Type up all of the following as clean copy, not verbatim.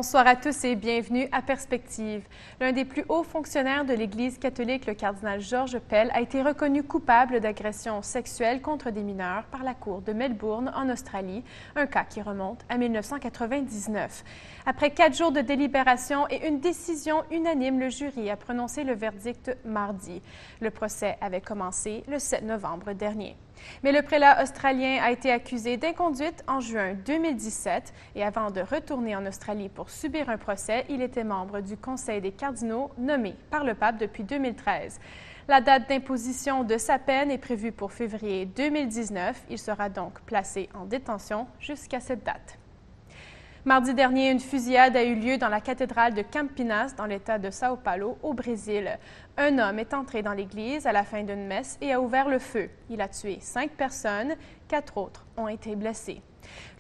Bonsoir à tous et bienvenue à Perspective. L'un des plus hauts fonctionnaires de l'Église catholique, le cardinal George Pell, a été reconnu coupable d'agression sexuelle contre des mineurs par la Cour de Melbourne, en Australie, un cas qui remonte à 1999. Après 4 jours de délibération et une décision unanime, le jury a prononcé le verdict mardi. Le procès avait commencé le 7 novembre dernier. Mais le prélat australien a été accusé d'inconduite en juin 2017 et avant de retourner en Australie pour subir un procès, il était membre du Conseil des cardinaux nommé par le pape depuis 2013. La date d'imposition de sa peine est prévue pour février 2019. Il sera donc placé en détention jusqu'à cette date. Mardi dernier, une fusillade a eu lieu dans la cathédrale de Campinas, dans l'État de São Paulo, au Brésil. Un homme est entré dans l'église à la fin d'une messe et a ouvert le feu. Il a tué 5 personnes, 4 autres ont été blessés.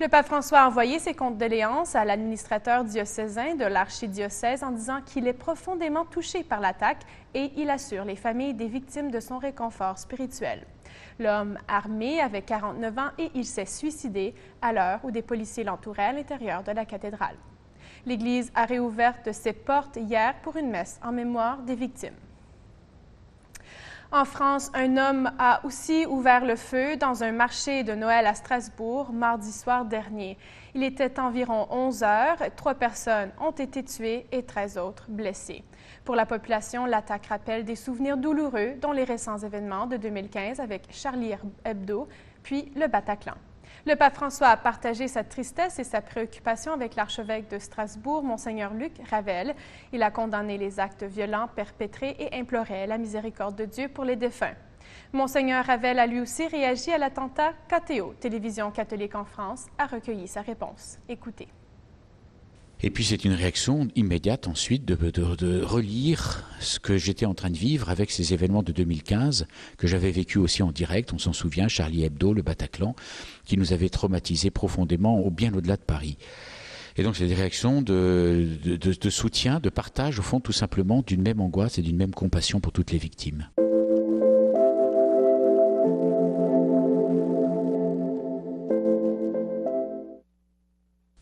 Le pape François a envoyé ses condoléances à l'administrateur diocésain de l'archidiocèse en disant qu'il est profondément touché par l'attaque et il assure les familles des victimes de son réconfort spirituel. L'homme armé avait 49 ans et il s'est suicidé à l'heure où des policiers l'entouraient à l'intérieur de la cathédrale. L'Église a réouvert ses portes hier pour une messe en mémoire des victimes. En France, un homme a aussi ouvert le feu dans un marché de Noël à Strasbourg mardi soir dernier. Il était environ 11 heures, 3 personnes ont été tuées et 13 autres blessées. Pour la population, l'attaque rappelle des souvenirs douloureux, dont les récents événements de 2015 avec Charlie Hebdo, puis le Bataclan. Le pape François a partagé sa tristesse et sa préoccupation avec l'archevêque de Strasbourg, Monseigneur Luc Ravel. Il a condamné les actes violents perpétrés et implorait la miséricorde de Dieu pour les défunts. Monseigneur Ravel a lui aussi réagi à l'attentat KTO. Télévision catholique en France a recueilli sa réponse. Écoutez. Et puis c'est une réaction immédiate ensuite de relire ce que j'étais en train de vivre avec ces événements de 2015 que j'avais vécu aussi en direct. On s'en souvient, Charlie Hebdo, le Bataclan, qui nous avait traumatisés profondément bien au-delà de Paris. Et donc c'est des réactions de soutien, de partage, au fond tout simplement d'une même angoisse et d'une même compassion pour toutes les victimes.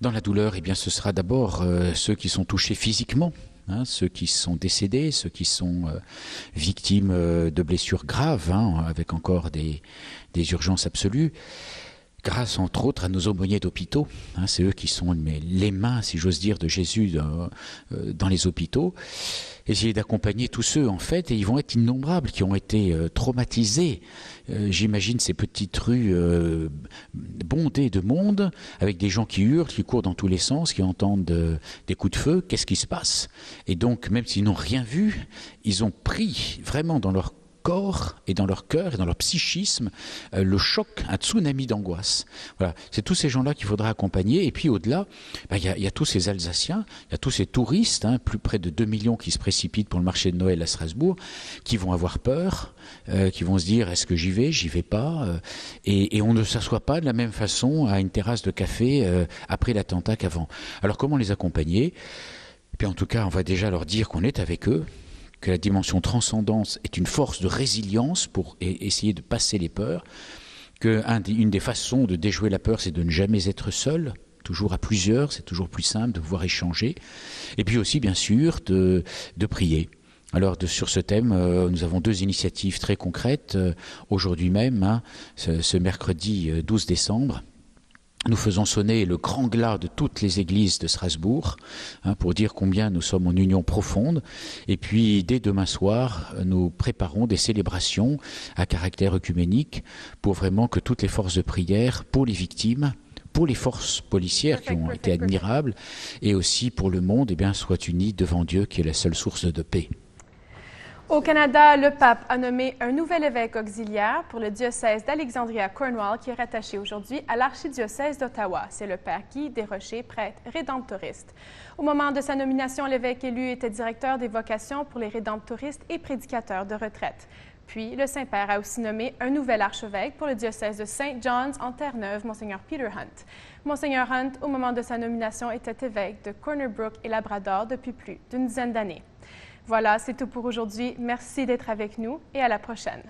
Dans la douleur, eh bien, ce sera d'abord ceux qui sont touchés physiquement, ceux qui sont décédés, ceux qui sont victimes de blessures graves, avec encore des urgences absolues. Grâce, entre autres, à nos aumôniers d'hôpitaux. C'est eux qui sont les mains, si j'ose dire, de Jésus dans les hôpitaux. Essayer d'accompagner tous ceux, en fait, et ils vont être innombrables, qui ont été traumatisés. J'imagine ces petites rues bondées de monde, avec des gens qui hurlent, qui courent dans tous les sens, qui entendent des coups de feu. Qu'est-ce qui se passe? Et donc, même s'ils n'ont rien vu, ils ont pris vraiment dans leur corps et dans leur cœur et dans leur psychisme le choc, un tsunami d'angoisse. Voilà, c'est tous ces gens-là qu'il faudra accompagner. Et puis au-delà, il y a tous ces Alsaciens, il y a tous ces touristes, plus près de 2 millions qui se précipitent pour le marché de Noël à Strasbourg, qui vont avoir peur, qui vont se dire est-ce que j'y vais pas, et on ne s'assoit pas de la même façon à une terrasse de café après l'attentat qu'avant. Alors comment les accompagner? Et puis en tout cas, on va déjà leur dire qu'on est avec eux, que la dimension transcendance est une force de résilience pour essayer de passer les peurs, qu'une des façons de déjouer la peur, c'est de ne jamais être seul, toujours à plusieurs, c'est toujours plus simple de pouvoir échanger, et puis aussi bien sûr de prier. Alors sur ce thème, nous avons 2 initiatives très concrètes. Aujourd'hui même, ce mercredi 12 décembre, nous faisons sonner le grand glas de toutes les églises de Strasbourg pour dire combien nous sommes en union profonde. Et puis, dès demain soir, nous préparons des célébrations à caractère œcuménique pour vraiment que toutes les forces de prière pour les victimes, pour les forces policières qui ont été admirables, et aussi pour le monde, soient unies devant Dieu qui est la seule source de paix. Au Canada, le pape a nommé un nouvel évêque auxiliaire pour le diocèse d'Alexandria-Cornwall qui est rattaché aujourd'hui à l'archidiocèse d'Ottawa. C'est le père Guy Desrochers, prêtre rédemptoriste. Au moment de sa nomination, l'évêque élu était directeur des vocations pour les rédemptoristes et prédicateur de retraite. Puis, le Saint-Père a aussi nommé un nouvel archevêque pour le diocèse de St. John's en Terre-Neuve, Monseigneur Peter Hunt. Monseigneur Hunt, au moment de sa nomination, était évêque de Corner Brook et Labrador depuis plus d'une dizaine d'années. Voilà, c'est tout pour aujourd'hui. Merci d'être avec nous et à la prochaine.